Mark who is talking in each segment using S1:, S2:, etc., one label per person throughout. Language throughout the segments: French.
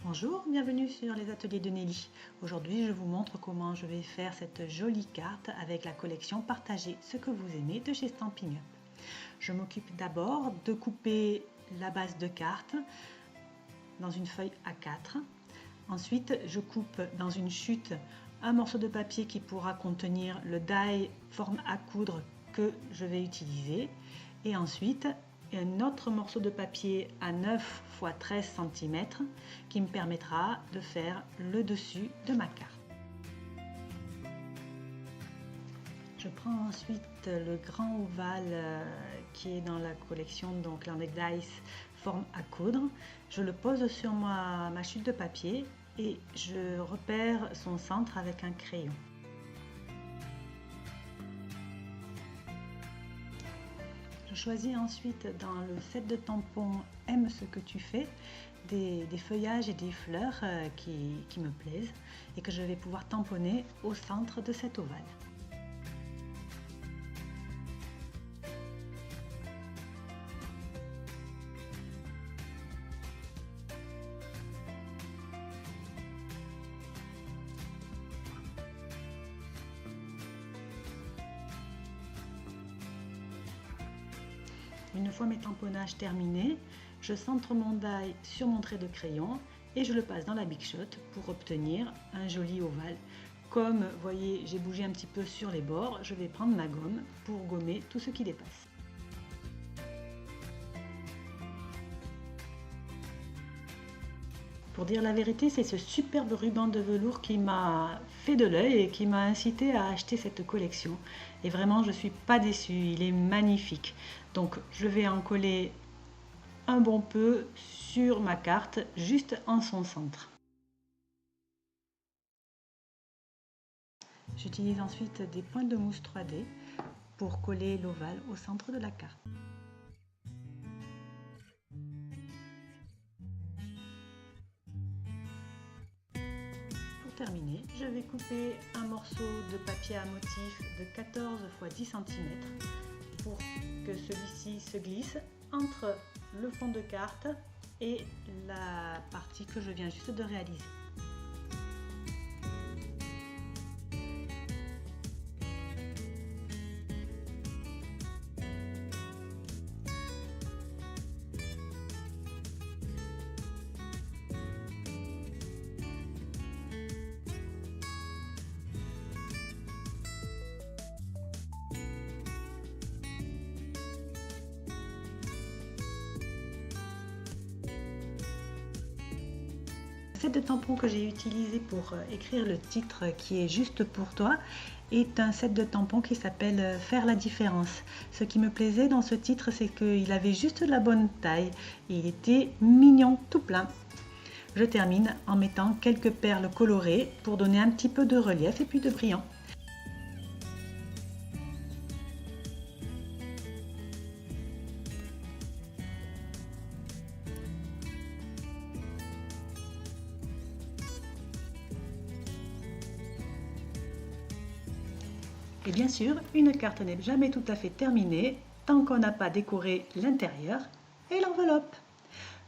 S1: Bonjour, bienvenue sur les ateliers de Nelly. Aujourd'hui, je vous montre comment je vais faire cette jolie carte avec la collection Partagez ce que vous aimez de chez Stampin' Up. Je m'occupe d'abord de couper la base de carte dans une feuille A4. Ensuite, je coupe dans une chute un morceau de papier qui pourra contenir le die forme à coudre que je vais utiliser. Et ensuite, un autre morceau de papier à 9 x 13 cm qui me permettra de faire le dessus de ma carte. Je prends ensuite le grand ovale qui est dans la collection, donc Landec Dice forme à coudre. Je le pose sur ma chute de papier et je repère son centre avec un crayon. Je choisis ensuite dans le set de tampons Aime ce que tu fais des feuillages et des fleurs qui me plaisent et que je vais pouvoir tamponner au centre de cet ovale. Une fois mes tamponnages terminés, je centre mon die sur mon trait de crayon et je le passe dans la Big Shot pour obtenir un joli ovale. Comme vous voyez, j'ai bougé un petit peu sur les bords, je vais prendre ma gomme pour gommer tout ce qui dépasse. Pour dire la vérité, c'est ce superbe ruban de velours qui m'a fait de l'œil et qui m'a incité à acheter cette collection. Et vraiment, je ne suis pas déçue, il est magnifique. Donc, je vais en coller un bon peu sur ma carte, juste en son centre. J'utilise ensuite des points de mousse 3D pour coller l'ovale au centre de la carte. Pour terminer, je vais couper un morceau de papier à motif de 14 x 10 cm pour que celui-ci se glisse entre le fond de carte et la partie que je viens juste de réaliser. Le set de tampons que j'ai utilisé pour écrire le titre qui est juste pour toi est un set de tampons qui s'appelle Faire la différence. Ce qui me plaisait dans ce titre, c'est qu'il avait juste la bonne taille et il était mignon tout plein. Je termine en mettant quelques perles colorées pour donner un petit peu de relief et puis de brillant. Et bien sûr, une carte n'est jamais tout à fait terminée tant qu'on n'a pas décoré l'intérieur et l'enveloppe.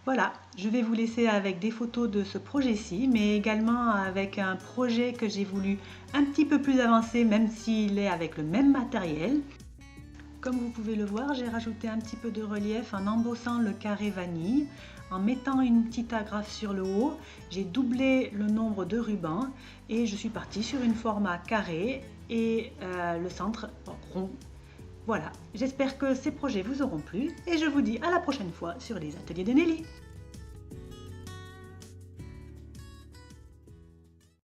S1: Voilà, je vais vous laisser avec des photos de ce projet-ci, mais également avec un projet que j'ai voulu un petit peu plus avancé, même s'il est avec le même matériel. Comme vous pouvez le voir, j'ai rajouté un petit peu de relief en embossant le carré vanille, en mettant une petite agrafe sur le haut. J'ai doublé le nombre de rubans et je suis partie sur une format carré et le centre rond. Voilà, j'espère que ces projets vous auront plu et je vous dis à la prochaine fois sur les ateliers de Nelly.